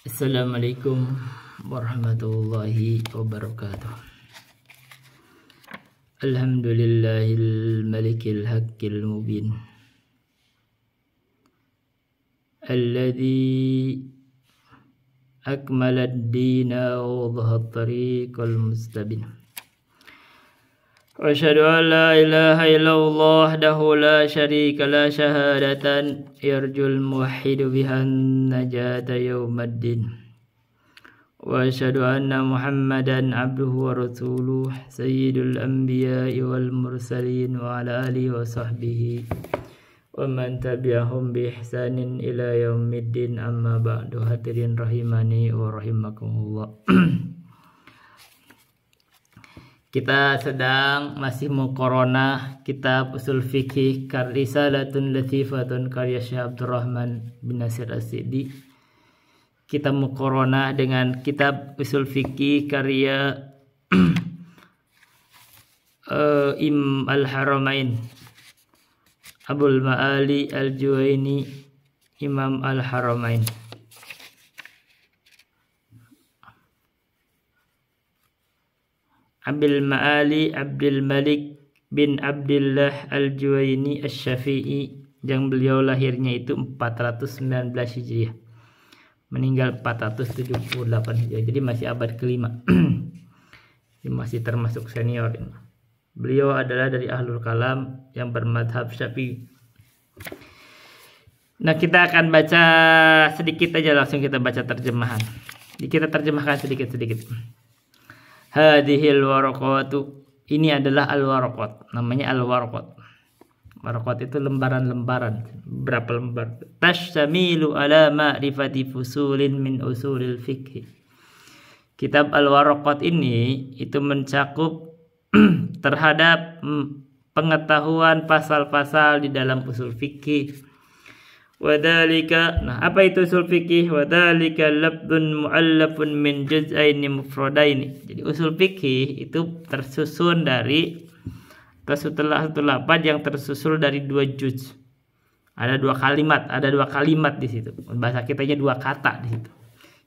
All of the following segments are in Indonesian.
Assalamualaikum warahmatullahi wabarakatuh. Alhamdulillahil malikil haqqil mubin alladzi akmala ad-dina wa dhahara at-tariqal mustabin. Wa asyhadu an la ilaha illallah wahdahu la syarika la syahadatan yarjul muwahhidu bihan najata yaumaddin. Wa asyhadu anna Muhammadan abduhu wa rasuluh sayyidul anbiya'i wal mursalin wa ala alihi wa sahbihi wa man tabi'ahum bi ihsanin ila yaumiddin, amma ba'du. Hadirin rahimani wa rahimakumullah. Kita sedang masih muqaranah kitab usul fikih Risalatun Latifatun karya Syekh Abdurrahman bin Nasir As-Sa'di. Kita muqaranah dengan kitab usul fikih karya Al-Haramain Abul Ma'ali Al-Juwaini, Imam Al-Haramain. Abil Ma'ali Abdul Malik bin Abdullah Al-Juwaini Asy-Syafi'i, yang beliau lahirnya itu 419 Hijriah, meninggal 478 Hijriah, jadi masih abad kelima. Masih termasuk senior ini. Beliau adalah dari Ahlul Kalam yang bermadhab Syafi'i. Nah, kita akan baca sedikit aja, langsung kita baca terjemahan. Kita terjemahkan sedikit-sedikit. Hadhil waraqatu, ini adalah al-waraqat, namanya al-waraqat. Waraqat itu lembaran-lembaran, berapa lembar. Tashtamilu ala ma'rifati fusulin min usulil fiqh. Kitab al-waraqat ini itu mencakup terhadap pengetahuan pasal-pasal di dalam usul fikih. Wadhalika, nah apa itu usul fikih? Wadhalika labdun mu'allafun min juz'aini mufradaini. Jadi usul fikih itu tersusun dari, setelah satu lafaz yang tersusul dari dua juz. Ada dua kalimat di situ. Bahasa kitanya dua kata di situ,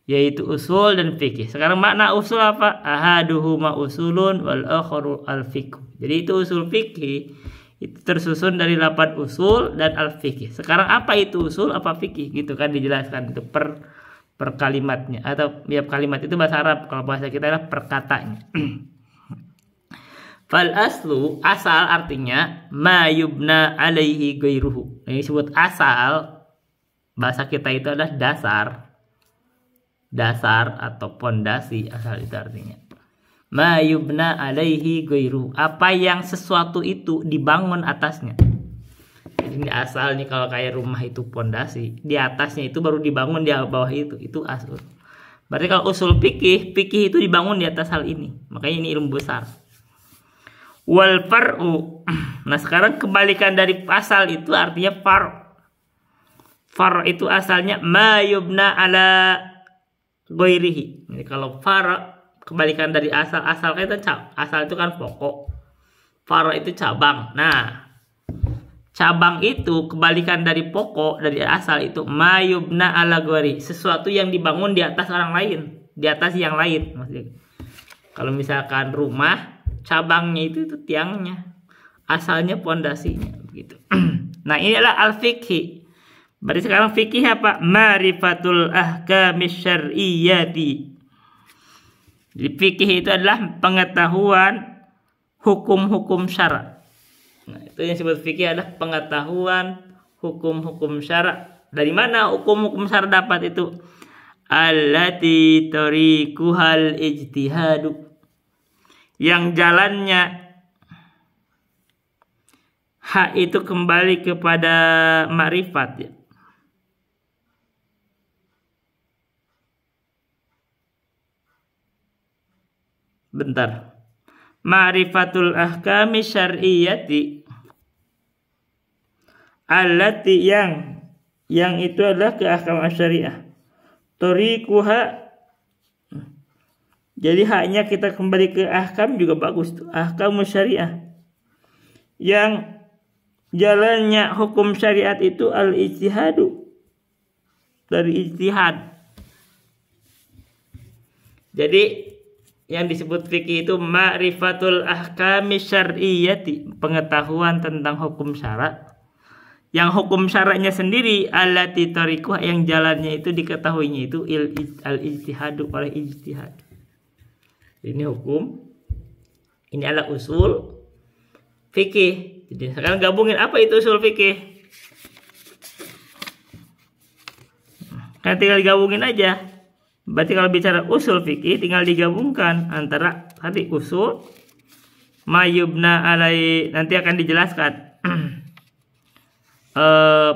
yaitu usul dan fikih. Sekarang makna usul apa? Ahaduhuma usulun wal akharu al fiqh. Jadi itu usul fikih itu tersusun dari lafaz usul dan al fikih. Sekarang apa itu usul, apa fikih, gitu kan dijelaskan itu per kalimatnya, atau tiap kalimat itu bahasa Arab, kalau bahasa kita adalah per katanya. Fal aslu, asal artinya ma yubna alaihi ghairuhu. Ini disebut asal, bahasa kita itu adalah dasar atau pondasi. Asal itu artinya ma yubna alaihi ghairuhu, apa yang sesuatu itu dibangun atasnya. Jadi ini asal nih, kalau kayak rumah itu pondasi, di atasnya itu baru dibangun di bawah itu asal. Berarti kalau usul fikih itu dibangun di atas hal ini. Makanya ini ilmu besar. Wal far'u, nah sekarang kebalikan dari asal itu artinya far itu asalnya ma yubna ala ghairihi. Jadi kalau far kebalikan dari asal kan itu asal itu kan pokok, far itu cabang. Nah, cabang itu kebalikan dari pokok, dari asal itu ma yubna ala ghairi, sesuatu yang dibangun di atas orang lain, di atas yang lain maksudnya. Kalau misalkan rumah, cabangnya itu tiangnya, asalnya pondasinya begitu. Nah, ini adalah al-fiqhi. Berarti sekarang fikih apa? Ma'rifatul ahkamis syar'iyyati. Jadi fikih itu adalah pengetahuan hukum-hukum syara'. Nah, itu yang disebut fikih adalah pengetahuan hukum-hukum syara'. Dari mana hukum-hukum syara' dapat itu? Allati tariquhal ijtihadu, yang jalannya hak itu kembali kepada ma'rifat ya. Bentar. Ma'rifatul ahkami syar'iyyati, allati yang itu adalah keahkaman syariah. Tariquha, jadi haknya kita kembali ke ahkam juga bagus tuh. Ahkam syariah, yang jalannya hukum syariat itu al-ijtihadu, dari ijtihad. Jadi yang disebut fikih itu ma'rifatul ahkami syar'iyyati, pengetahuan tentang hukum syarak. Yang hukum syaraknya sendiri allati tariqah, yang jalannya itu diketahuinya itu al-ijtihadu, oleh ijtihad. Ini hukum, ini adalah usul fikih. Jadi sekarang gabungin apa itu usul fikih. Kan tinggal digabungin aja. Berarti kalau bicara usul fikih tinggal digabungkan antara tadi usul mayubna alai, nanti akan dijelaskan.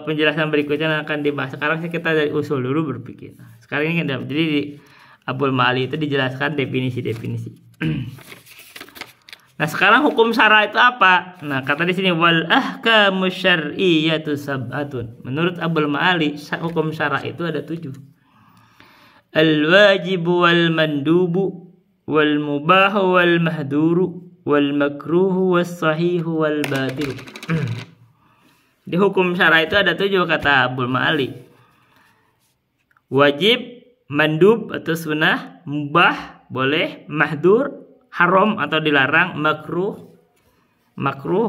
Penjelasan berikutnya akan dibahas. Sekarang kita dari usul dulu berpikir. Sekarang ini jadi di Abul Ma'ali itu dijelaskan definisi-definisi. Nah, sekarang hukum syara itu apa? Nah, kata di sini wal ahkamu syar'iyyatu sab'atun. Menurut Abul Ma'ali, hukum syara itu ada 7. Al-wajibu wal mandubu wal mubahu wal mahduru wal makruhu was sahihu wal batil. Di hukum syara itu ada 7 kata Abul Ma'ali. Wajib, mandub atau sunnah, mubah boleh, mahdur haram atau dilarang, makruh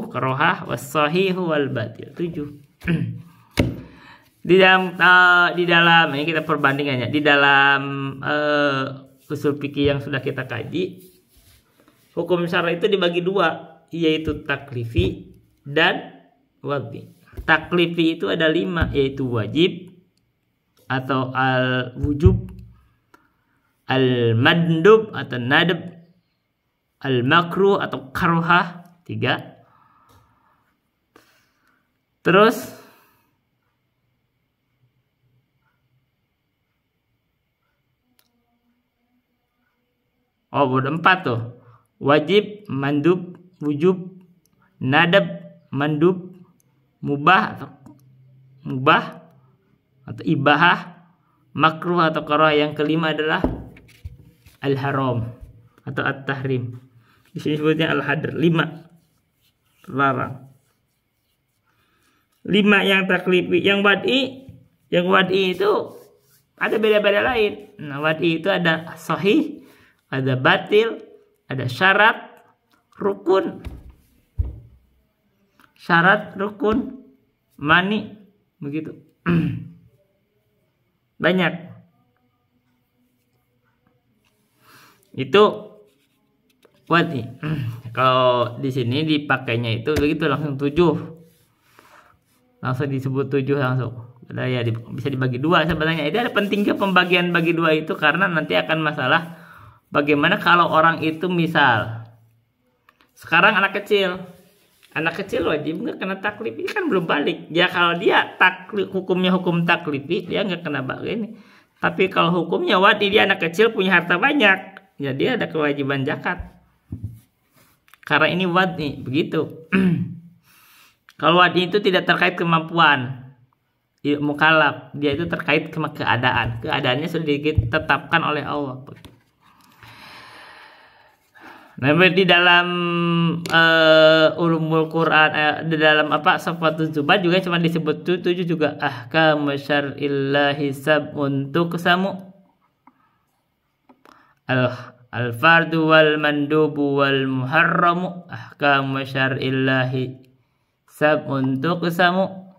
karohah, was sahihu wal batil. 7. Di dalam ini kita perbandingannya di dalam usul fikih yang sudah kita kaji, hukum syara itu dibagi 2, yaitu taklifi dan wad'i. Taklifi itu ada 5, yaitu wajib atau al-wujub, al-mandub atau nadab, al-makruh atau karohah 3. Terus udah 4 tuh. Wajib, mandub, wujub, nadab, mandub, mubah atau ibahah, makruh atau karohah. Yang kelima adalah al-haram atau at-tahrim. Di sini sebutnya al-hadr, 5 terlarang. 5 yang taklifi. Yang wad'i itu ada beda-beda lain. Nah, wad'i itu ada sahih, ada batil, ada syarat, rukun. Syarat, rukun, mani, begitu. Banyak. Itu wad'i. Kalau di sini dipakainya itu begitu langsung 7. Langsung disebut 7 langsung. Ya, bisa dibagi 2 sebenarnya. Itu ada pentingnya pembagian bagi 2 itu karena nanti akan masalah bagaimana kalau orang itu misal sekarang anak kecil wajib nggak kena taklif, ini kan belum balik. Ya kalau dia taklif, hukumnya hukum taklifi, dia nggak kena ini. Tapi kalau hukumnya wad'i, dia anak kecil punya harta banyak, ya dia ada kewajiban zakat. Karena ini wad'i, begitu. Kalau wad'i itu tidak terkait kemampuan mukallaf, dia itu terkait sama keadaan. Keadaannya sudah ditetapkan oleh Allah. Nah, di dalam ulumul Quran, di dalam Safatul Zubat juga cuma disebut 7 juga. Ahkamu syar'illahi sab'un tuqsamu al-fardu wal mandubu wal muharramu. Ahkamu syar'illahi sab'un tuqsamu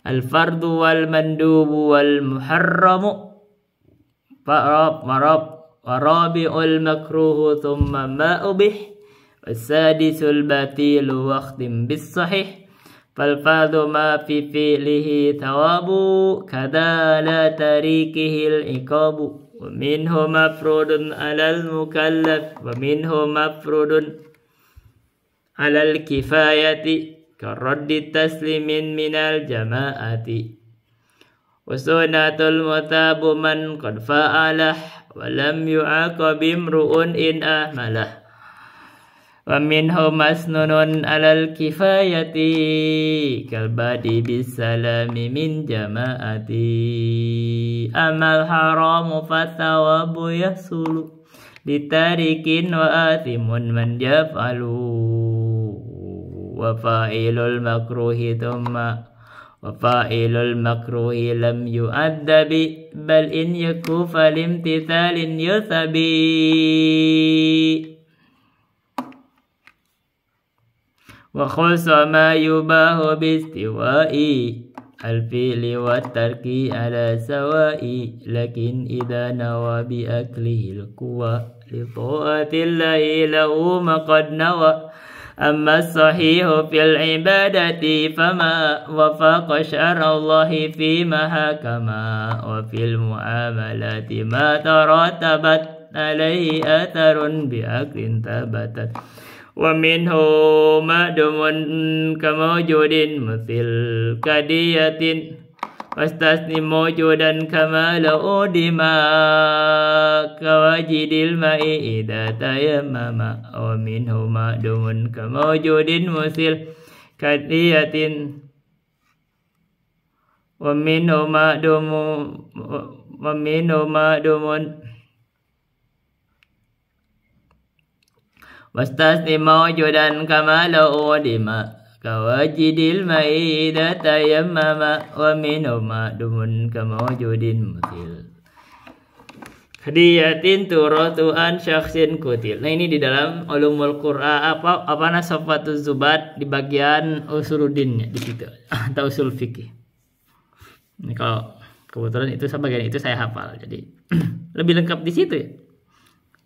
al-fardu wal mandubu wal muharramu. Marab warabi'ul makruhu thumma ma'ubih wasadisul batilu waqtim bis sahih falfadhu ma fi fi'lihi thawabu kada la tarikihil iqabu wa minhu mafrudun alal mukallaf wa minhu mafrudun alal kifayati karaddi taslimin minal jama'ati wa sunnatul mutabu man qad fa'alah walam yu'aqab imru'un in ahmalah wa minhum masnunun alal kifayati kalbadi bisalami min jama'ati amal haramu fathawabu yasulu ditarikin wa athimun man yaf'alu wa fa'ilul makruhi thumma wa fa'ilul makruhi lam yu'adzabi bal in yaku falimtithalin yusabi. Wa khusa ma yubahu bistiwa'i al-fi'li wa tarki ala sawa'i lakin idha nawa bi aklihil kuwa li ta'atillahi lahu maqad nawa amma sahihu fil ibadati fama wafaqa syarallahi fi mahakama wa fil muamalati ma taratabat alaihi atharun bi aklin tabatat wa minhu ma'dumun kamawjudin muthil kadiyatin wastasni mawjudan kama la'udima kawajidil ma'i idha tayammama wa minhu ma'dumun kamawjudin muthil kadiyatin wa minhu ma'dumun wastasni mawjudan kama la'udima kawajidil ma'i idha tayammama wa minhu ma'dumun kamawjudin muthil hadiyatin turatu an syakhsin kutil. Nah, ini di dalam ulumul Qur'an apa Safatuz Zubat di bagian usuluddinnya di situ atau usul fikih. Ini kalau kebetulan itu bagian itu saya hafal, jadi lebih lengkap di situ ya.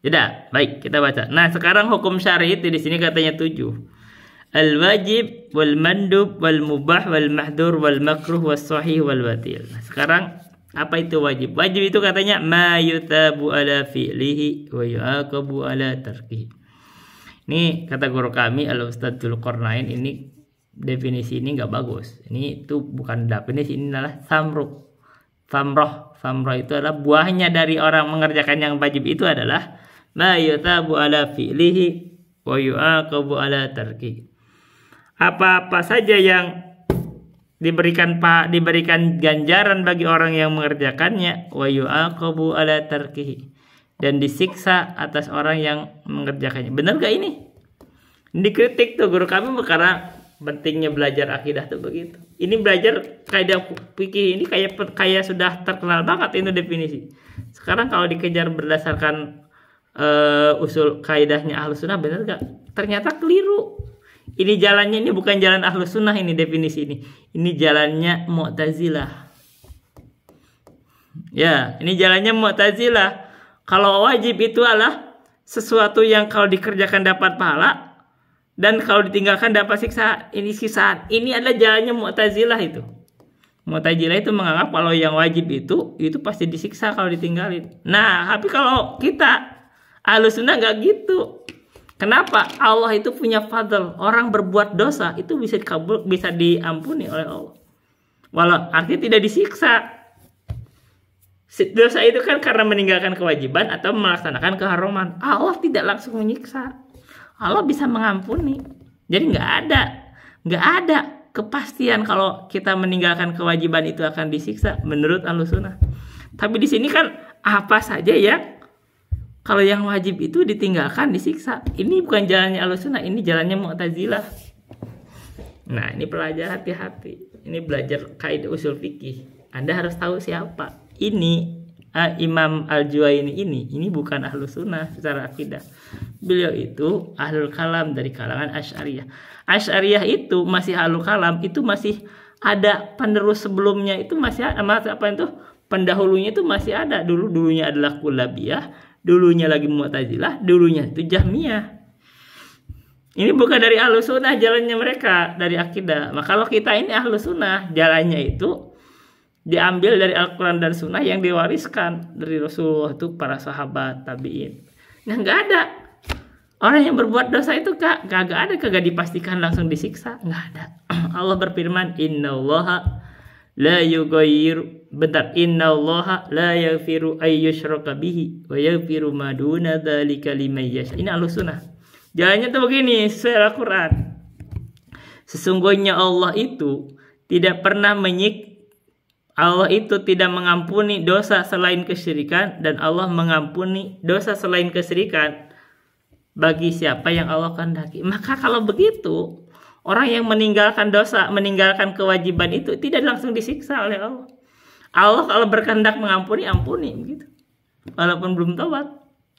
Tidak, baik kita baca. Nah, sekarang hukum syar'i itu di sini katanya 7. Al-wajib wal mandub wal mubah wal mahdur wal makruh was sahih wal batil. Nah, sekarang apa itu wajib? Wajib itu katanya ma yutabu ala fi'lihi wa yu'aqabu ala tarkihi. Ini kata guru kami Al-Ustadz Dzulqarnain, ini definisi ini enggak bagus. Ini itu bukan definisi, ini adalah samruh. Samroh itu adalah buahnya dari orang mengerjakan yang wajib itu adalah ma yutabu ala fi'lihi wa yu'aqabu ala tarki. Apa-apa saja yang diberikan ganjaran bagi orang yang mengerjakannya, wa yu'aqabu ala tarkihi, dan disiksa atas orang yang mengerjakannya. Benar gak ini? Dikritik tuh guru kami karena pentingnya belajar akidah tuh begitu. Ini belajar kaidah fikih ini kayak sudah terkenal banget itu definisi. Sekarang kalau dikejar berdasarkan usul kaidahnya Ahlus Sunnah, benar gak? Ternyata keliru. Ini jalannya, ini bukan jalan Ahlus Sunnah, ini definisi ini. Ini jalannya Mu'tazilah. Ya, ini jalannya Mu'tazilah. Kalau wajib itu adalah sesuatu yang kalau dikerjakan dapat pahala dan kalau ditinggalkan dapat siksa. Ini siksaan. Ini adalah jalannya Mu'tazilah itu. Mu'tazilah itu menganggap kalau yang wajib itu pasti disiksa kalau ditinggalin. Nah, tapi kalau kita Ahlus Sunnah nggak gitu. Kenapa? Allah itu punya fadl. Orang berbuat dosa itu bisa bisa diampuni oleh Allah. Walau artinya tidak disiksa. Dosa itu kan karena meninggalkan kewajiban atau melaksanakan keharuman. Allah tidak langsung menyiksa. Allah bisa mengampuni. Jadi nggak ada kepastian kalau kita meninggalkan kewajiban itu akan disiksa menurut Ahlus Sunnah. Tapi di sini kan apa saja ya? Kalau yang wajib itu ditinggalkan disiksa. Ini bukan jalannya Ahlus Sunnah, ini jalannya Mu'tazilah. Nah, ini pelajar hati-hati. Ini belajar kaidah usul fikih. Anda harus tahu siapa. Ini Imam Al-Juwaini ini bukan Ahlus Sunnah secara akidah. Beliau itu ahlul kalam dari kalangan Asy'ariyah. Asy'ariyah itu masih ahlul kalam, itu masih ada penerus sebelumnya, itu masih ada, pendahulunya itu masih ada. Dulunya adalah Kullabiyah, dulunya lagi Mu'tazilah, dulunya itu Jahmiyah. Ini bukan dari Ahlus Sunnah jalannya mereka, dari akidah. Maka kalau kita ini Ahlus Sunnah, jalannya itu diambil dari Al-Quran dan Sunnah yang diwariskan dari Rasulullah itu para sahabat, tabi'in. Nah, nggak ada. Orang yang berbuat dosa itu kagak dipastikan langsung disiksa. Nggak ada. Allah berfirman, innallaha la yughayyiru innallaha la yaghfiru ayyushraka bihi wa yaghfiru ma duna dzalika liman yasha. Ini Ahlus Sunnah. Jalannya tuh begini sesuai Al-Quran. Sesungguhnya Allah itu tidak pernah Allah itu tidak mengampuni dosa selain kesyirikan, dan Allah mengampuni dosa selain kesyirikan bagi siapa yang Allah kehendaki. Maka kalau begitu, Orang yang meninggalkan dosa, meninggalkan kewajiban itu tidak langsung disiksa oleh Allah. Allah kalau berkehendak mengampuni, ampuni begitu. Walaupun belum tobat.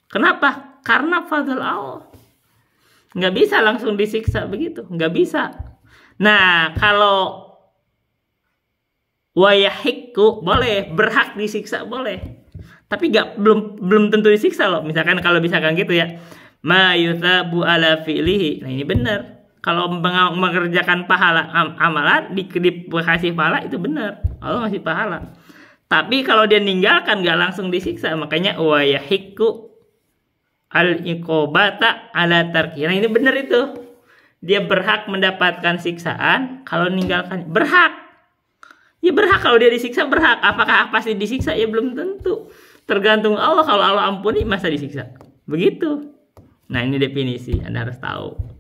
Kenapa? Karena fadl Allah. Nggak bisa langsung disiksa begitu, nggak bisa. Nah, kalau wayahikku boleh, berhak disiksa boleh. Tapi belum tentu disiksa loh. Misalkan kalau misalkan gitu ya. Ma yuthabu ala fi'lihi. Nah, ini benar. Kalau mengerjakan pahala amalan dikasih pahala itu benar, Allah ngasih pahala. Tapi kalau dia ninggalkan nggak langsung disiksa, makanya wa yahiqqu al-iqobata ala tarki. Nah, ini benar itu, dia berhak mendapatkan siksaan kalau ninggalkan, berhak. Ya berhak, kalau dia disiksa berhak. Apakah pasti disiksa? Ya belum tentu. Tergantung Allah. Kalau Allah ampuni masa disiksa. Begitu. Nah, ini definisi, Anda harus tahu.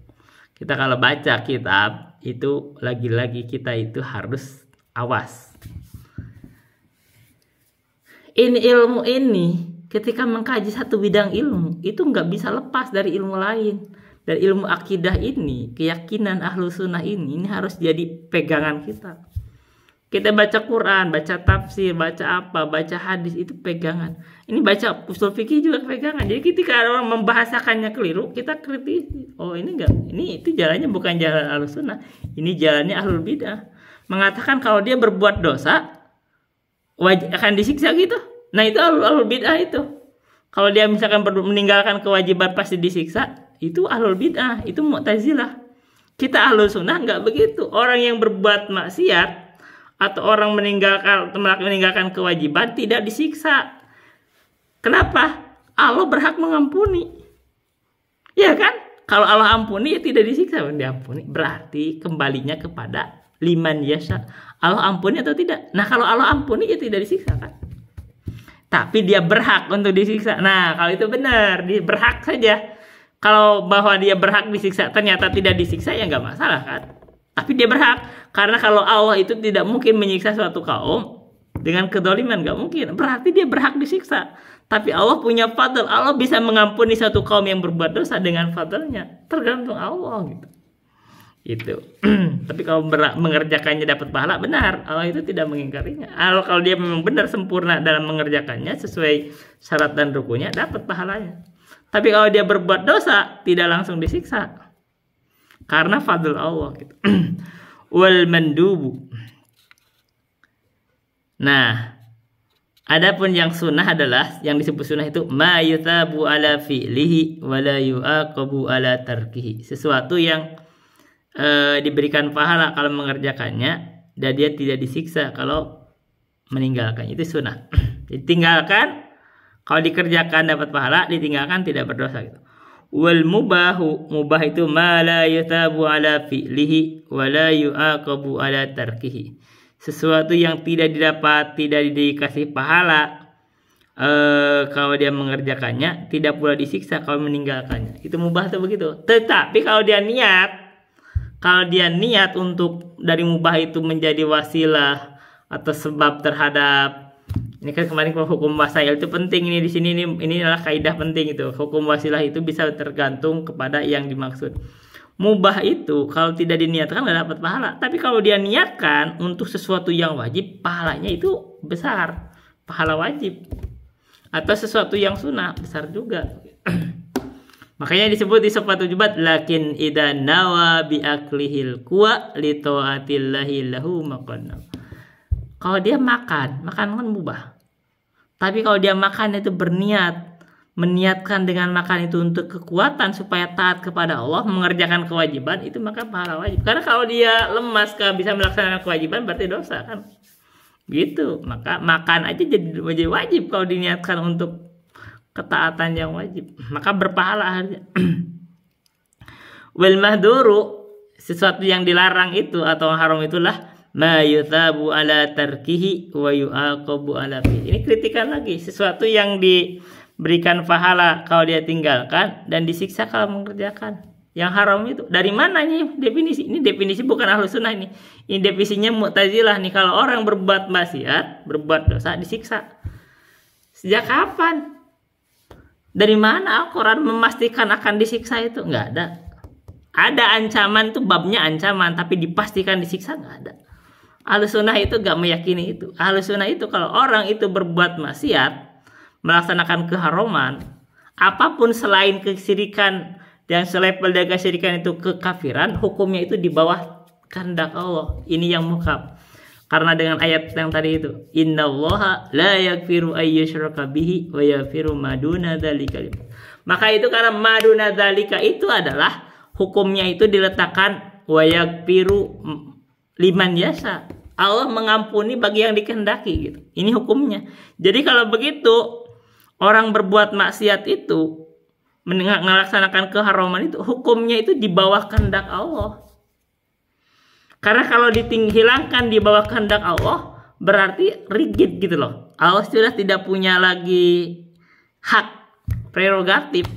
Kita kalau baca kitab itu lagi-lagi kita itu harus awas. Ini ilmu ini ketika mengkaji satu bidang ilmu itu nggak bisa lepas dari ilmu lain. Dari ilmu akidah ini, keyakinan ahlu sunnah ini harus jadi pegangan kita. Kita baca Quran, baca tafsir, baca apa, baca hadis itu pegangan. Ini baca usul fikih juga pegangan. Jadi ketika orang membahasakannya keliru, kita kritisi. Oh, ini enggak. Ini itu jalannya bukan jalan Ahlus Sunnah. Ini jalannya Ahlul Bidah. Mengatakan kalau dia berbuat dosa wajib akan disiksa gitu. Nah, itu Ahlul Bidah itu. Kalau dia misalkan meninggalkan kewajiban pasti disiksa, itu Ahlul Bidah, itu Mu'tazilah. Kita Ahlus Sunnah enggak begitu. Orang yang berbuat maksiat atau orang meninggalkan kewajiban tidak disiksa. Kenapa? Allah berhak mengampuni. Ya kan? Kalau Allah ampuni ya tidak disiksa. Diampuni berarti kembalinya kepada liman yasha. Allah ampuni atau tidak? Nah, kalau Allah ampuni ya tidak disiksa kan? Tapi dia berhak untuk disiksa. Nah, kalau itu benar, dia berhak saja. Kalau bahwa dia berhak disiksa ternyata tidak disiksa ya nggak masalah kan? Tapi dia berhak, karena kalau Allah itu tidak mungkin menyiksa suatu kaum dengan kedoliman, nggak mungkin. Berarti dia berhak disiksa. Tapi Allah punya fadl, Allah bisa mengampuni suatu kaum yang berbuat dosa dengan fadlnya. Tergantung Allah gitu. Itu. Tapi kalau mengerjakannya dapat pahala, benar. Allah itu tidak mengingkarinya. Kalau dia memang benar sempurna dalam mengerjakannya sesuai syarat dan rukunnya, dapat pahalanya. Tapi kalau dia berbuat dosa, tidak langsung disiksa. Karena fadl Allah gitu. Wal mandubu. Nah, adapun yang sunnah adalah yang disebut sunnah itu ma yutabu ala fi'lihi wa la yu'aqabu ala tarkihi. Sesuatu yang diberikan pahala kalau mengerjakannya dan dia tidak disiksa kalau meninggalkan. Itu sunnah. Ditinggalkan kalau dikerjakan dapat pahala, ditinggalkan tidak berdosa gitu. Wal mubahu, mubah itu ma la yutabu ala fi'lihi wa la yu'aqabu ala tarkihi. Sesuatu yang tidak dikasih pahala kalau dia mengerjakannya, tidak pula disiksa kalau meninggalkannya. Itu mubah itu begitu. Tetapi kalau dia niat untuk dari mubah itu menjadi wasilah atau sebab terhadap, ini kan kemarin kalau hukum wasail itu penting, ini di sini ini adalah kaidah penting itu. Hukum wasilah itu bisa tergantung kepada yang dimaksud. Mubah itu kalau tidak diniatkan nggak dapat pahala. Tapi kalau dia niatkan untuk sesuatu yang wajib, pahalanya itu besar, pahala wajib. Atau sesuatu yang sunnah besar juga. Makanya disebut di surat 17, lakin idza nawa bi aklihil kuwa li taatillahi lahu maqannam. Kalau dia makan kan mubah. Tapi kalau dia makan itu meniatkan dengan makan itu untuk kekuatan supaya taat kepada Allah, mengerjakan kewajiban, itu maka pahala wajib. Karena kalau dia lemas bisa melaksanakan kewajiban berarti dosa kan. Gitu. Maka makan aja jadi wajib kalau diniatkan untuk ketaatan yang wajib. Maka berpahala harusnya. Wal mahduru, sesuatu yang dilarang itu atau haram itulah ma yuthabu ala tarkihi wa yu'aqabu ala fi'li. Ini kritikan lagi, sesuatu yang diberikan pahala kalau dia tinggalkan dan disiksa kalau mengerjakan. Yang haram itu dari mana nih definisi? Ini definisi bukan Ahlus Sunnah ini. Ini definisinya Mu'tazilah nih. Kalau orang berbuat maksiat, berbuat dosa disiksa. Sejak kapan? Dari mana Al-Quran memastikan akan disiksa itu? Enggak ada. Ada ancaman tuh, babnya ancaman, tapi dipastikan disiksa nggak ada. Ahlus sunnah itu gak meyakini itu. Ahlus sunnah itu kalau orang itu berbuat maksiat, melaksanakan keharuman, apapun selain kesyirikan dan selevel dari kesyirikan itu kekafiran, hukumnya itu di bawah kehendak Allah. Ini yang muhkam. Karena dengan ayat yang tadi itu, innallaha la yaghfiru ayyushraka bihi wa yaghfiru ma duna dzalika. Maka itu karena ma duna dzalika itu adalah hukumnya itu diletakkan wa yaghfiru liman yasha. Allah mengampuni bagi yang dikehendaki gitu. Ini hukumnya. Jadi kalau begitu orang berbuat maksiat itu melaksanakan keharuman itu, hukumnya itu di bawah kehendak Allah. Karena kalau dihilangkan di bawah kehendak Allah, berarti rigid gitu loh. Allah sudah tidak punya lagi hak prerogatif.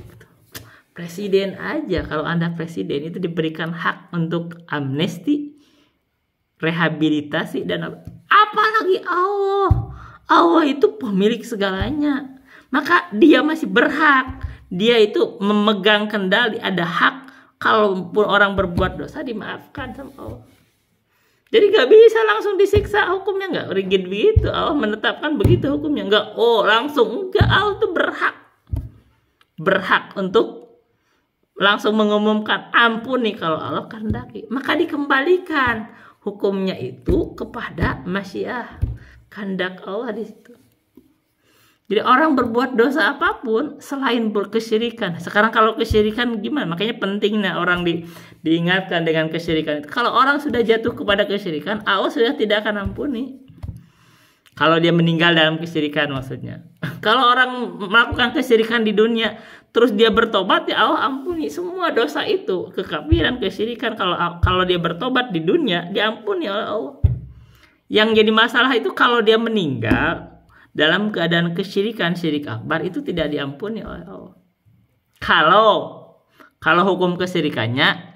Presiden aja, kalau Anda presiden itu diberikan hak untuk amnesti, rehabilitasi, dan apalagi Allah. Allah itu pemilik segalanya. Maka dia masih berhak. Dia itu memegang kendali, ada hak. Kalaupun orang berbuat dosa dimaafkan sama Allah. Jadi gak bisa langsung disiksa, hukumnya gak rigid begitu. Allah menetapkan begitu hukumnya. Gak, langsung. Enggak, Allah itu berhak untuk langsung mengumumkan ampuni kalau Allah kehendaki. Maka dikembalikan hukumnya itu kepada masyiah, kehendak Allah di situ. Jadi orang berbuat dosa apapun selain berkesyirikan. Sekarang kalau kesyirikan gimana? Makanya pentingnya orang diingatkan dengan kesyirikan itu. Kalau orang sudah jatuh kepada kesyirikan, Allah sudah tidak akan ampuni. Kalau dia meninggal dalam kesyirikan maksudnya. Kalau orang melakukan kesyirikan di dunia, terus dia bertobat, ya Allah ampuni semua dosa itu, kekafiran, kesyirikan. Kalau dia bertobat di dunia, diampuni oleh Allah. Yang jadi masalah itu kalau dia meninggal dalam keadaan kesyirikan, syirik akbar, itu tidak diampuni oleh Allah. Kalau hukum kesyirikannya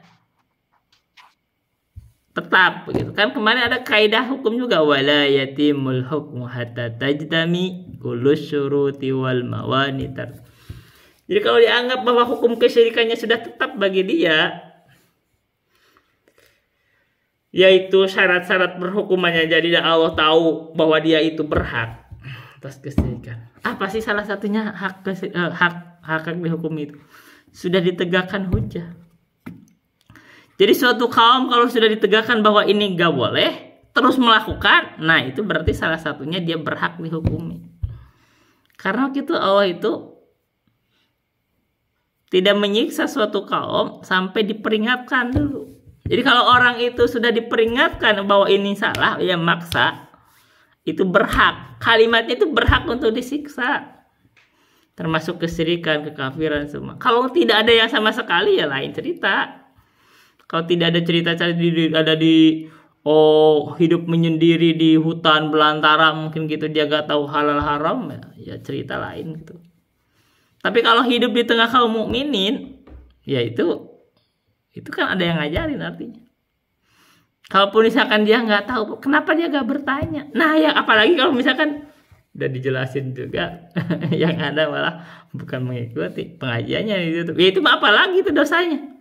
tetap begitu kan. Kemarin ada kaidah hukum juga, wala yatimul hukmu hatta tajdami kullu syuruti wal mawani. Jadi kalau dianggap bahwa hukum kesyirikannya sudah tetap bagi dia, yaitu syarat-syarat berhukumannya, jadi Allah tahu bahwa dia itu berhak atas kesyirikan. Apa sih salah satunya hak dihukum itu? Sudah ditegakkan hujah. Jadi suatu kaum kalau sudah ditegakkan bahwa ini gak boleh, terus melakukan, nah itu berarti salah satunya dia berhak dihukumi. Karena gitu Allah itu tidak menyiksa suatu kaum sampai diperingatkan dulu. Jadi kalau orang itu sudah diperingatkan bahwa ini salah, ya maksa, itu berhak. Kalimatnya itu berhak untuk disiksa. Termasuk kesyirikan, kekafiran semua. Kalau tidak ada yang sama sekali, ya lain cerita. Kalau tidak ada cerita ada di hidup menyendiri di hutan belantara, mungkin gitu dia gak tahu halal haram, ya cerita lain gitu. Tapi kalau hidup di tengah kaum mukminin, ya itu kan ada yang ngajarin artinya. Kalaupun misalkan dia nggak tahu, kenapa dia nggak bertanya? Nah ya apalagi kalau misalkan udah dijelasin juga, yang ada malah bukan mengikuti pengajiannya itu. Ya itu apalagi itu dosanya.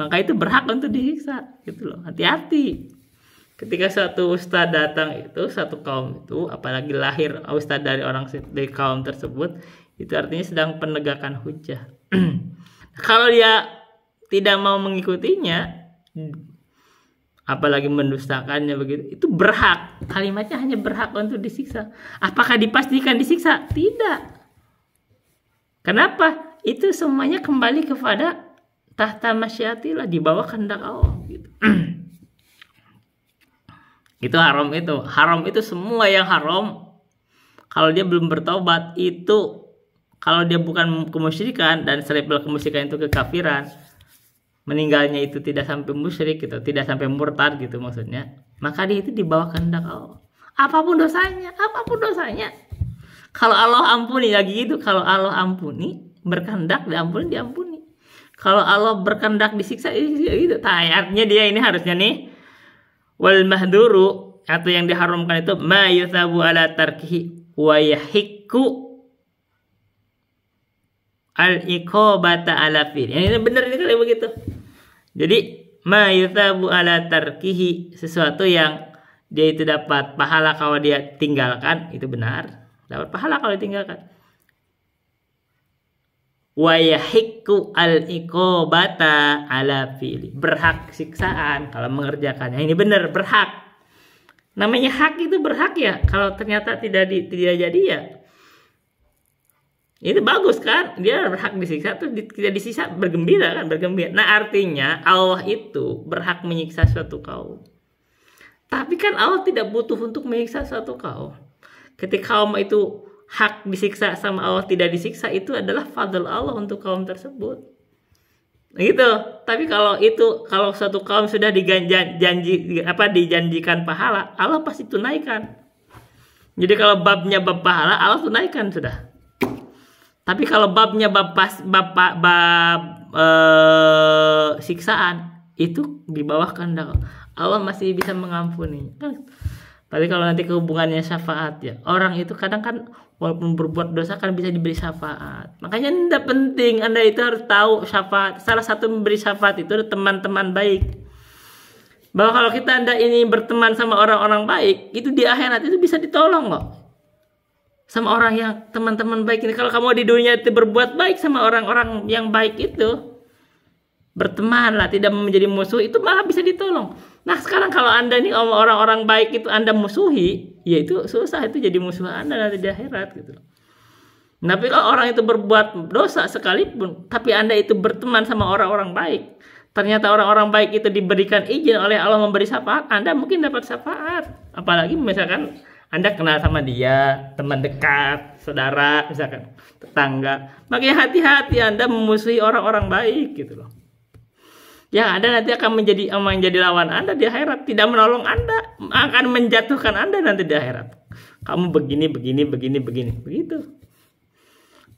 Maka itu berhak untuk disiksa gitu loh. Hati-hati. Ketika satu ustadz datang itu, satu kaum itu, apalagi lahir ustadz dari kaum tersebut, itu artinya sedang penegakan hujah. Kalau dia tidak mau mengikutinya, apalagi mendustakannya begitu, itu berhak. Kalimatnya hanya berhak untuk disiksa. Apakah dipastikan disiksa? Tidak. Kenapa? Itu semuanya kembali kepada tahta masyiatillah, di bawah kehendak Allah gitu. Itu haram itu. Haram itu semua yang haram. Kalau dia belum bertobat itu, kalau dia bukan kemusyrikan dan selevel kemusyrikan itu kekafiran, meninggalnya itu tidak sampai musyrik gitu, tidak sampai murtad gitu maksudnya, maka dia itu di bawah kehendak Allah. Apapun dosanya. Kalau Allah ampuni lagi gitu, kalau Allah ampuni, berkehendak diampuni. Kalau Allah berkehendak disiksa itu artinya dia ini harusnya nih wal mahduru, atau yang diharamkan itu ma yuthabu ala tarkihi wa yahiqqu al iqabata ala fil. Ini benar ini kalau begitu. Jadi ma yuthabu ala tarkihi, sesuatu yang dia itu dapat pahala kalau dia tinggalkan, itu benar, dapat pahala kalau ditinggalkan. Wa yahiqqu al-iqobata ala fi'li, berhak siksaan kalau mengerjakannya. Ini benar, berhak. Namanya hak itu berhak ya. Kalau ternyata tidak jadi ya itu bagus kan, dia berhak disiksa terus tidak disiksa, bergembira kan, bergembira. Nah artinya Allah itu berhak menyiksa suatu kaum, tapi kan Allah tidak butuh untuk menyiksa suatu kaum. Ketika kaum itu hak disiksa sama Allah tidak disiksa, itu adalah fadl Allah untuk kaum tersebut gitu. Tapi kalau suatu kaum sudah dijanjikan pahala, Allah pasti tunaikan. Jadi kalau babnya bab pahala, Allah tunaikan sudah. Tapi kalau babnya bab siksaan, itu di bawah kehendak Allah, masih bisa mengampuni. Tapi kalau nanti kehubungannya syafaat ya, orang itu kadang kan walaupun berbuat dosa kan bisa diberi syafaat. Makanya tidak penting, Anda itu harus tahu syafaat. Salah satu memberi syafaat itu adalah teman-teman baik. Bahwa kalau Anda ini berteman sama orang-orang baik, itu di akhirat itu bisa ditolong kok. Sama orang yang teman-teman baik ini. Kalau kamu di dunia itu berbuat baik sama orang-orang yang baik itu, bertemanlah, tidak menjadi musuh, itu malah bisa ditolong. Nah sekarang kalau Anda ini orang-orang baik itu Anda musuhi, ya itu susah, itu jadi musuh Anda nanti di akhirat gitu. Tapi kalau orang itu berbuat dosa sekalipun, tapi Anda itu berteman sama orang-orang baik, ternyata orang-orang baik itu diberikan izin oleh Allah memberi syafaat, Anda mungkin dapat syafaat. Apalagi misalkan Anda kenal sama dia, teman dekat, saudara, misalkan tetangga. Makanya hati-hati Anda memusuhi orang-orang baik gitu loh. Yang ada nanti akan menjadi lawan Anda di akhirat, tidak menolong Anda, akan menjatuhkan Anda nanti di akhirat. Kamu begini, begitu.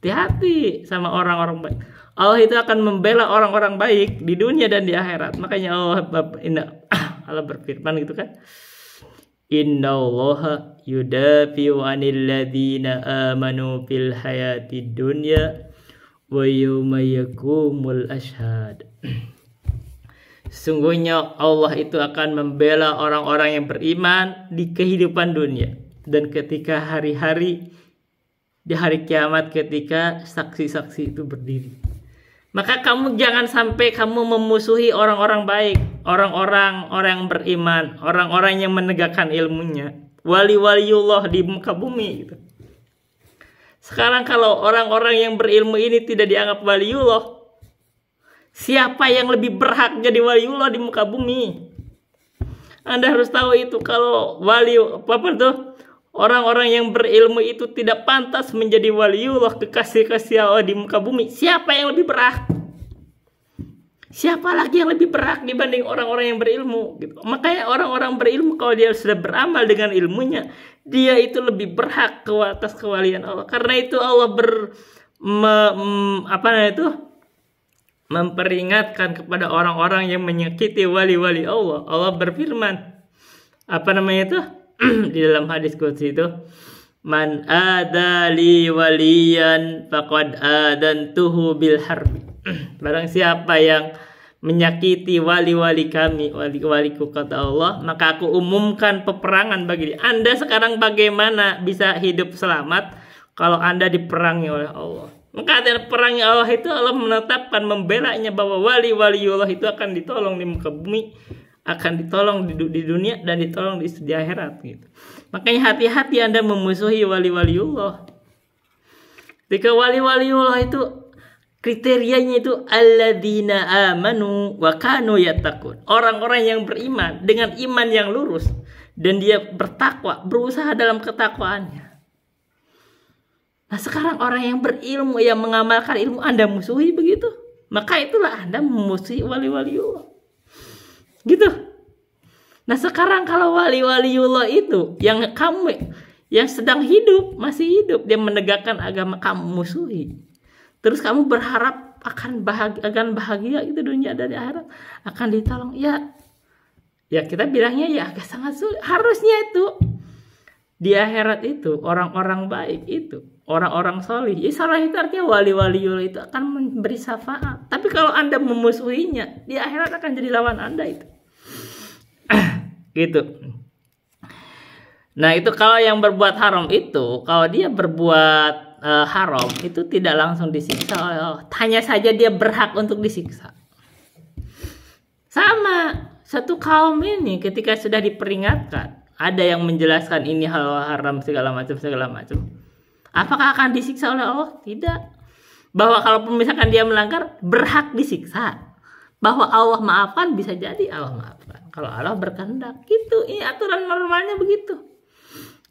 Hati-hati sama orang-orang baik. Allah itu akan membela orang-orang baik di dunia dan di akhirat. Makanya Allah berfirman gitu kan. Innallaha yudafi'u 'anil ladzina amanu fil hayatid dunya wa yawma yaqumul ashhad. Sesungguhnya Allah itu akan membela orang-orang yang beriman di kehidupan dunia dan ketika hari-hari di hari kiamat ketika saksi-saksi itu berdiri. Maka kamu jangan sampai kamu memusuhi orang-orang baik, orang yang beriman, orang-orang yang menegakkan ilmunya, wali-waliullah di muka bumi gitu. Sekarang kalau orang-orang yang berilmu ini tidak dianggap waliullah, siapa yang lebih berhak jadi waliullah di muka bumi? Anda harus tahu itu. Kalau orang-orang yang berilmu itu tidak pantas menjadi waliullah, kekasih-kasih Allah di muka bumi, siapa yang lebih berhak? Siapa lagi yang lebih berhak dibanding orang-orang yang berilmu gitu. Makanya orang-orang berilmu kalau dia sudah beramal dengan ilmunya, dia itu lebih berhak atas kewalian Allah. Karena itu Allah memperingatkan kepada orang-orang yang menyakiti wali-wali Allah. Allah berfirman, di dalam hadis qudsi itu, man adali waliyan faqad adantuhu bil harbi. Barang siapa yang menyakiti wali-wali kami, wali-waliku kata Allah, maka aku umumkan peperangan bagi dia. Anda sekarang bagaimana bisa hidup selamat kalau Anda diperangi oleh Allah? Maka ada perangnya Allah itu, Allah menetapkan membelanya bahwa wali-waliullah itu akan ditolong di muka bumi, akan ditolong di dunia dan ditolong di akhirat gitu. Makanya hati-hati Anda memusuhi wali-waliullah. Ketika wali-waliullah itu kriterianya itu alladzina amanu wa kanu yattaqun. Orang-orang yang beriman dengan iman yang lurus dan dia bertakwa, berusaha dalam ketakwaannya. Nah sekarang orang yang berilmu, yang mengamalkan ilmu, Anda musuhi begitu. Maka itulah Anda memusuhi wali-waliullah. Gitu. Nah sekarang kalau wali-waliullah itu yang kamu yang sedang hidup, masih hidup, dia menegakkan agama, kamu musuhi. Terus kamu berharap akan bahagia gitu dunia dan akhirat, akan ditolong. Ya kita bilangnya ya agak sangat sulit. Harusnya itu di akhirat itu orang-orang baik itu orang-orang solih. Ya, solih itu artinya wali-waliul itu akan memberi syafaat. Tapi kalau Anda memusuhinya, di akhirat akan jadi lawan Anda itu. Gitu. Nah, itu kalau yang berbuat haram itu, kalau dia berbuat haram itu tidak langsung disiksa oleh Allah. Hanya saja dia berhak untuk disiksa. Sama, satu kaum ini ketika sudah diperingatkan, ada yang menjelaskan ini hal haram segala macam. Apakah akan disiksa oleh Allah? Tidak. Bahwa kalau misalkan dia melanggar, berhak disiksa. Bahwa Allah maafkan, bisa jadi Allah maafkan. Kalau Allah berkehendak, gitu. Ini aturan normalnya begitu.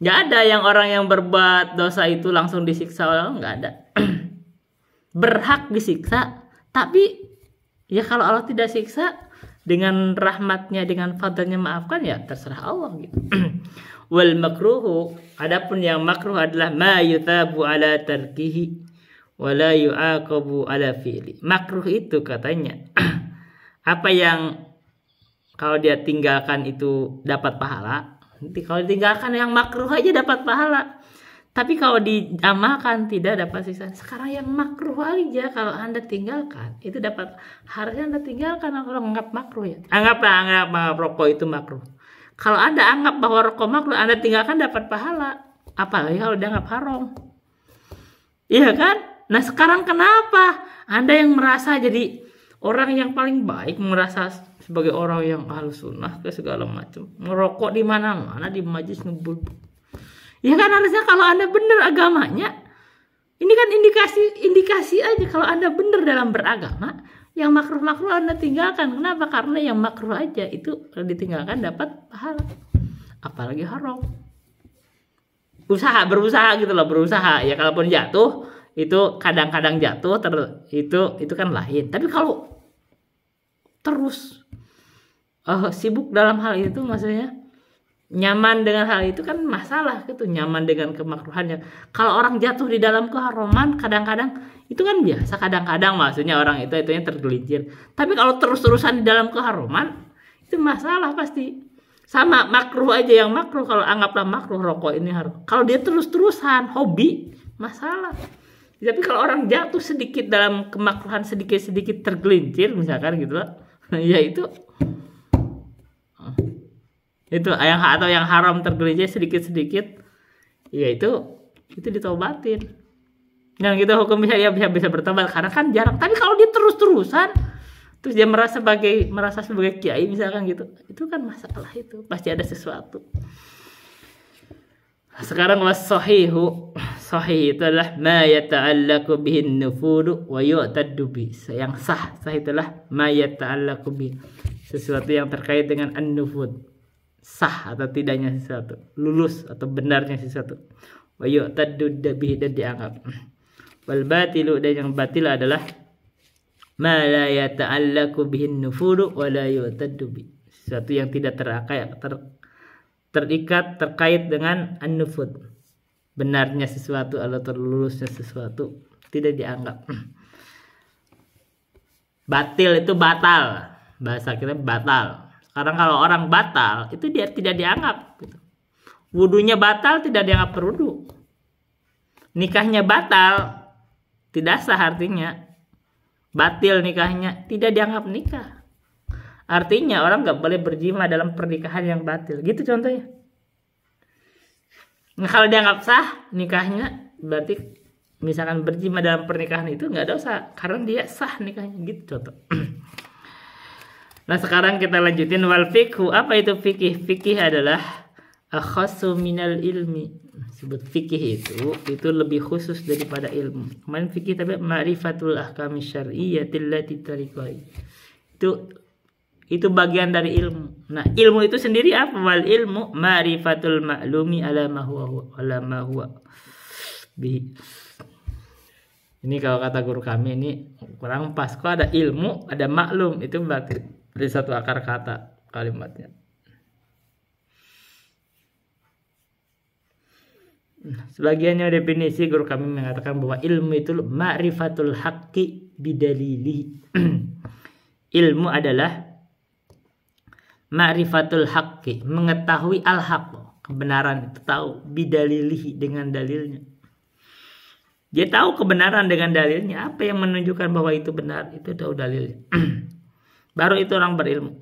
Nggak ada yang orang yang berbuat dosa itu langsung disiksa oleh Allah, nggak ada. Berhak disiksa, tapi ya kalau Allah tidak siksa, dengan rahmatnya, dengan fadlnya maafkan, ya terserah Allah gitu. Wal makruhu, adapun yang makruh adalah ma yutabu ala tarkihi wa la yu'aqabu ala fi'li. Makruh itu katanya apa yang kalau dia tinggalkan itu dapat pahala. Nanti kalau ditinggalkan yang makruh aja dapat pahala. Tapi kalau diamalkan tidak dapat siksa. Sekarang yang makruh aja kalau Anda tinggalkan itu dapat, harusnya Anda tinggalkan kalau anggap makruh ya. Anggap rokok itu makruh. Kalau Anda anggap bahwa rokok makruh, Anda tinggalkan dapat pahala. Apalagi kalau dianggap haram. Iya kan? Nah, sekarang kenapa Anda yang merasa jadi orang yang paling baik, merasa sebagai orang yang ahlus sunnah ke segala macam, merokok di mana-mana, di majlis ngebul. Ya kan, harusnya kalau Anda benar agamanya, ini kan indikasi aja kalau Anda benar dalam beragama, yang makruh-makruh Anda tinggalkan. Kenapa? Karena yang makruh aja itu ditinggalkan dapat pahala. Apalagi haram. Berusaha gitu loh, berusaha. Ya kalaupun jatuh, itu kadang-kadang jatuh itu kan lain. Tapi kalau terus sibuk dalam hal itu, maksudnya nyaman dengan hal itu kan masalah gitu, nyaman dengan kemakruhannya. Kalau orang jatuh di dalam keharaman kadang-kadang itu kan biasa, kadang-kadang maksudnya orang itunya tergelincir. Tapi kalau terus-terusan di dalam keharaman itu masalah pasti. Sama makruh aja, yang makruh kalau anggaplah makruh rokok ini haram. Kalau dia terus-terusan hobi, masalah. Tapi kalau orang jatuh sedikit dalam kemakruhan, sedikit-sedikit tergelincir misalkan gitu lah, ya itu yang haram tergelincir sedikit-sedikit, ya itu ditobatin. Yang gitu hukum bisa bertobat karena kan jarang. Tapi kalau dia terus-terusan, terus dia merasa sebagai kiai misalkan gitu, itu kan masalah, itu pasti ada sesuatu. Sekarang sahih itu adalah ma yata'allaqu bihin nufudu wa yu'taddu bi. Yang sah itulah ma yata'allaqu bi, sesuatu yang terkait dengan an-nufud, sah atau tidaknya sesuatu, lulus atau benarnya sesuatu. Wa yu'taddu bihi, dan dianggap. Wal batilu, dan yang batil adalah ma la yata'allaqu bihin nufudu wa la yu'taddu bi, sesuatu yang tidak terikat terkait dengan an-nufud, benarnya sesuatu atau terlulusnya sesuatu, tidak dianggap. Batil itu batal, bahasa kita batal. Sekarang kalau orang batal itu dia tidak dianggap gitu. Wudunya batal, tidak dianggap berwudu. Nikahnya batal, tidak sah, artinya batil nikahnya, tidak dianggap nikah. Artinya orang nggak boleh berjima dalam pernikahan yang batil, gitu contohnya. Nah, kalau dianggap sah nikahnya, berarti misalkan berjima dalam pernikahan itu nggak dosa karena dia sah nikahnya, gitu contoh. Nah, sekarang kita lanjutin wal fikhu. Apa itu fikih? Fikih adalah akhassu minal ilmi. Sebut fikih itu lebih khusus daripada ilmu. Kemarin fikih tapi ma'rifatul ahkami syar'iyyatil lati tariqai. Itu bagian dari ilmu. Nah, ilmu itu sendiri apa? Wal ilmu ma'rifatul ma'lumi ala ma huwa bihi. Ini kalau kata guru kami ini kurang pas. Kok ada ilmu, ada maklum, itu berarti dari satu akar kata kalimatnya. Sebagiannya definisi guru kami mengatakan bahwa ilmu itu ma'rifatul haqqi bidalili. Ilmu adalah ma'rifatul haqqi, mengetahui al-haqq, kebenaran itu, tahu, bidalilihi, dengan dalilnya. Dia tahu kebenaran dengan dalilnya. Apa yang menunjukkan bahwa itu benar? Itu tahu dalilnya. Baru itu orang berilmu.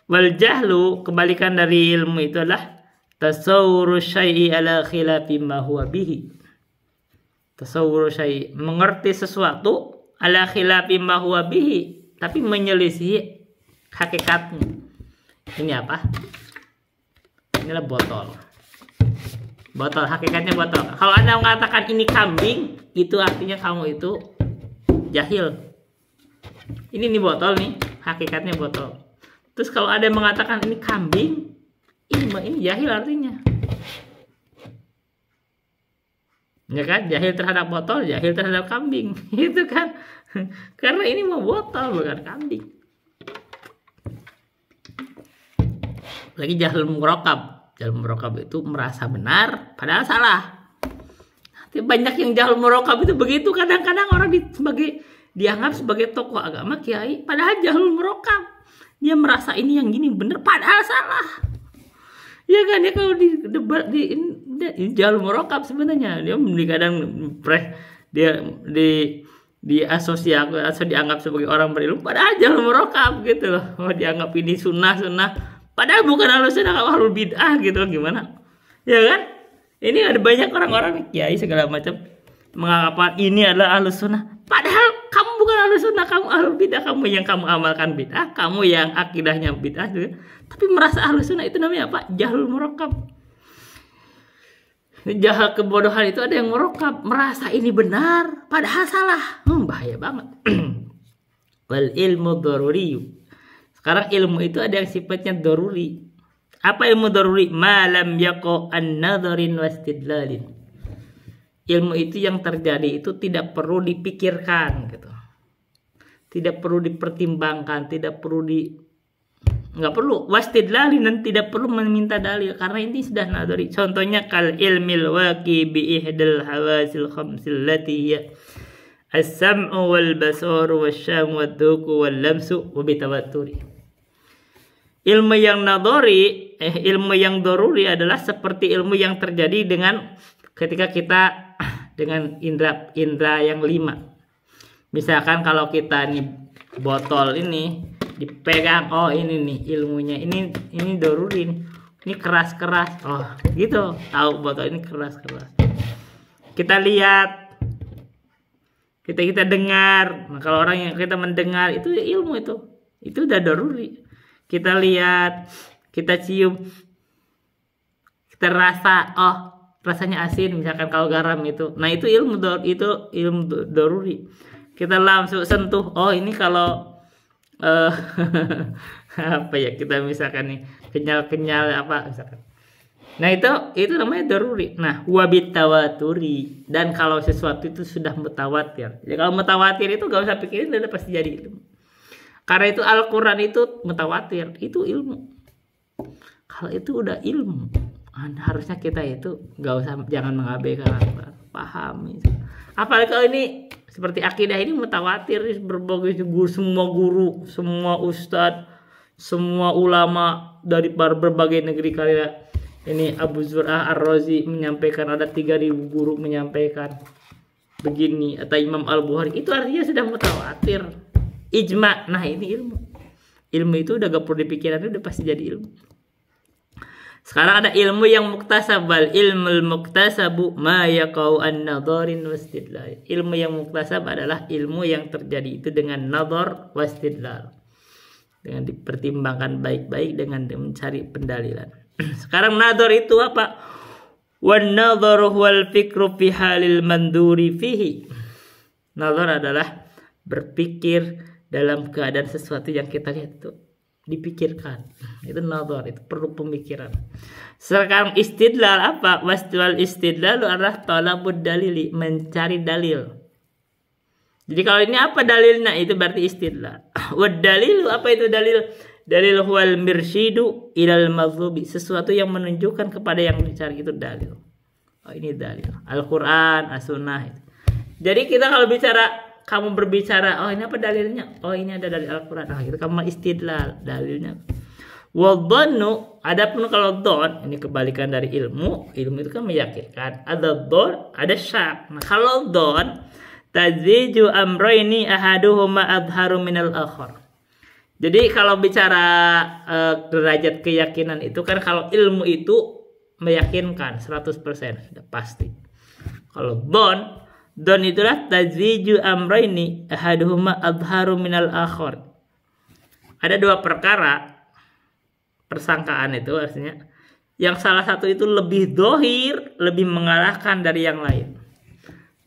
Wal jahlu, kebalikan dari ilmu itu adalah tasawwuru syai'i ala khilafi ma huwa bihi. Tasawwuru syai'i, mengerti sesuatu ala khilafi ma huwa bihi, tapi menyelisih hakikatnya. Ini apa? Inilah botol. Botol, hakikatnya botol. Kalau Anda mengatakan ini kambing, itu artinya kamu itu jahil. Ini nih botol nih, hakikatnya botol. Terus kalau ada yang mengatakan ini kambing, ini jahil artinya. Ya kan? Jahil terhadap botol, jahil terhadap kambing. Itu kan. Karena ini mau botol bukan kambing. Lagi jahil murokab. Jahil murokab itu merasa benar padahal salah. Banyak yang jahil murokab itu begitu. Kadang-kadang orang dianggap sebagai tokoh agama, kiai, padahal jahil murokab. Dia merasa ini yang gini benar padahal salah. Ya kan, ya kalau di debat di jahil murokab sebenarnya dia kadang di asosiasi atau dianggap sebagai orang berilmu padahal jahil murokab gitu loh. Oh, dianggap ini sunnah padahal bukan ahlus sunnah, ahlul bid'ah gitu loh. Gimana? Ya kan? Ini ada banyak orang-orang kiai segala macam menganggap ini adalah ahlus sunnah. Padahal kamu bukan ahlus sunnah, kamu ahlul bid'ah, kamu yang kamu amalkan bid'ah, kamu yang akidahnya bid'ah juga. Tapi merasa ahlus sunnah, itu namanya apa? Jahlul murakab. Jahal kebodohan itu ada yang murakab, merasa ini benar padahal salah. Bahaya banget. Wal ilmu daruri. Sekarang ilmu itu ada yang sifatnya daruri. Apa ilmu daruri? Malam yaqo an-nadharin wastidlalin. Ilmu itu yang terjadi itu tidak perlu dipikirkan gitu. Tidak perlu dipertimbangkan, nggak perlu wastidlalin, dan tidak perlu meminta dalil karena ini sudah nadhari. Contohnya kal ilmil waqi bi ihdal hawasil khamsil lati hiya as-sam'u wal basaru wasyamu wad-dhuku wal lamsu wa bitawatturi. Ilmu yang nadhari, ilmu yang daruri adalah seperti ilmu yang terjadi dengan ketika kita dengan indra yang 5. Misalkan kalau kita nih botol ini dipegang, oh ini nih ilmunya, ini daruri nih. Ini keras-keras. Oh, gitu. Tahu botol ini keras-keras. Kita lihat, kita dengar. Nah, kalau orang yang kita mendengar itu ilmu itu udah daruri. Kita lihat, kita cium, kita rasa, oh rasanya asin, misalkan kalau garam itu. Nah, itu ilmu daruri. Kita langsung sentuh, oh ini kalau apa ya, kita misalkan nih kenyal apa misalkan. Nah, itu namanya daruri. Nah, wabit tawaturi, dan kalau sesuatu itu sudah mutawatir. Jadi kalau mutawatir itu gak usah pikirin, udah pasti jadi ilmu. Karena itu Al-Quran itu mutawatir, itu ilmu. Kalau itu udah ilmu, harusnya kita itu jangan mengabaikan Al-Quran, pahami. Apalagi kalau ini seperti akidah ini mutawatir, berbagai guru, semua ustadz, semua ulama dari berbagai negeri. Kalian ini Abu Zur'ah Ar-Razi menyampaikan, ada 3.000 guru menyampaikan begini, atau Imam Al-Bukhari, itu artinya sudah mutawatir. Ijma. Nah, ini ilmu itu udah gak perlu dipikirin, udah pasti jadi ilmu. Sekarang ada ilmu yang muktasab. Wal ilmul muktasabu ma yaqau an-nadharin wastidlal. Ilmu yang muktasab adalah ilmu yang terjadi itu dengan nadhar wastidlal, dengan dipertimbangkan baik-baik, dengan mencari pendalilan. Sekarang nadhar itu apa? Wan nadhar wal fikru fi halil manduri fihi. Nadhar adalah berpikir dalam keadaan sesuatu yang kita lihat itu dipikirkan. Itu nadhar, itu perlu pemikiran. Sekarang istidlal apa? Waswal istidlal adalah talabud dalili, mencari dalil. Jadi kalau ini apa dalilnya, itu berarti istidlal. Wad dalilu, apa itu dalil? Dalil huwal mirsyidu ilal madhlubi, sesuatu yang menunjukkan kepada yang dicari, itu dalil. Oh, ini dalil. Al-Quran, As-Sunnah. Jadi kita kalau kamu berbicara, oh ini apa dalilnya? Oh ini ada dari Al-Quran. Nah, gitu kamu istidlal dalilnya. Wadhannu, Adapun kalau don, ini kebalikan dari ilmu. Ilmu itu kan meyakinkan. Ada don, ada syak. Nah, kalau don, tazwiju amrayni ahaduhuma adharu minal akhar. Jadi kalau bicara derajat keyakinan itu kan, kalau ilmu itu meyakinkan 100%, sudah pasti. Kalau don itulah tazwiju amrayni ahaduhuma adharu minal akhar. Ada dua perkara persangkaan itu, artinya yang salah satu itu lebih dohir, lebih mengalahkan dari yang lain.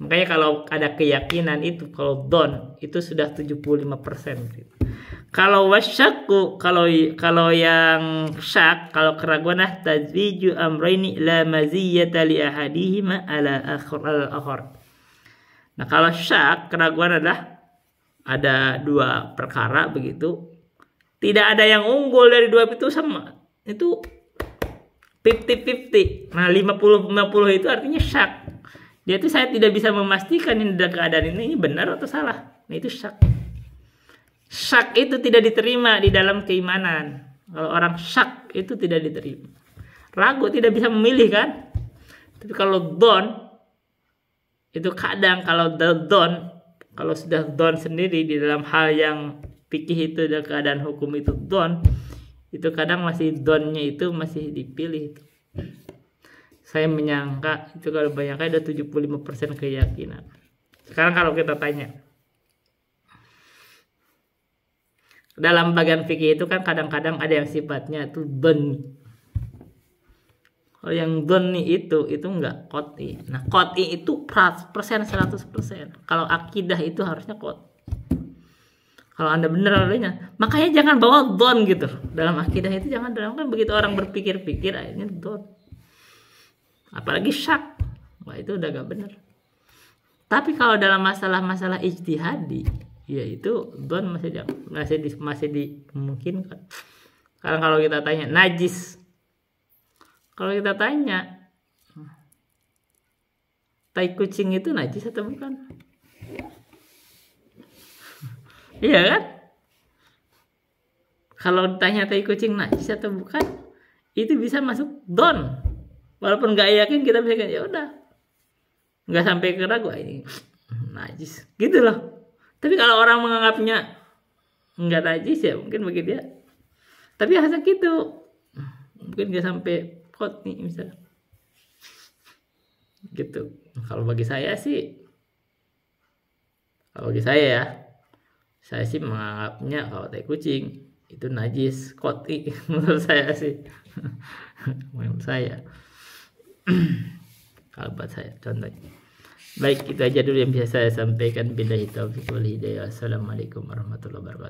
Makanya kalau ada keyakinan itu, kalau don itu sudah 75%. Kalau wasyakku, kalau yang syak, kalau keraguan, tazwiju amrayni la maziyata li ahadihima ala akhar. Nah, kalau syak, keraguan adalah ada dua perkara begitu. Tidak ada yang unggul dari dua itu, sama. Itu 50-50. Nah, 50-50 itu artinya syak. Dia itu saya tidak bisa memastikan ini keadaan ini benar atau salah. Nah, itu syak. Syak itu tidak diterima di dalam keimanan. Kalau orang syak itu tidak diterima. Ragu, tidak bisa memilih kan. Tapi kalau don, itu kadang kalau don, kalau sudah don sendiri di dalam hal yang fikih itu dan keadaan hukum itu don, itu kadang masih donnya itu masih dipilih itu. Saya menyangka itu kalau banyaknya ada 75% keyakinan. Sekarang kalau kita tanya, dalam bagian fikih itu kan kadang-kadang ada yang sifatnya itu don. Kalau yang doni itu enggak qot'i. Nah, qot'i itu persen 100%. Kalau akidah itu harusnya qot'i. Kalau Anda benar adanya, makanya jangan bawa don gitu. Dalam akidah itu jangan, dalam kan begitu orang berpikir-pikir akhirnya don. Apalagi syak. Wah, itu udah gak benar. Tapi kalau dalam masalah-masalah ijtihadi, ya itu don masih dimungkinkan. Sekarang kalau kita tanya najis. Kalau kita tanya tai kucing itu najis atau bukan? Iya kan? Kalau ditanya tai kucing najis atau bukan, itu bisa masuk don. Walaupun nggak yakin, kita bisa ya udah, nggak sampai ke ragu ini najis, gitu loh. Tapi kalau orang menganggapnya nggak najis, ya mungkin begitu ya. Tapi hasil gitu, mungkin nggak sampai kot nih misalnya. Gitu. Kalau bagi saya sih, saya sih menganggapnya kalau tai kucing itu najis qot'i menurut saya sih. Menurut saya. Kalau buat saya contohnya. Baik, itu aja dulu yang bisa saya sampaikan. Billahi taufiq wal hidayah. Assalamualaikum warahmatullahi wabarakatuh.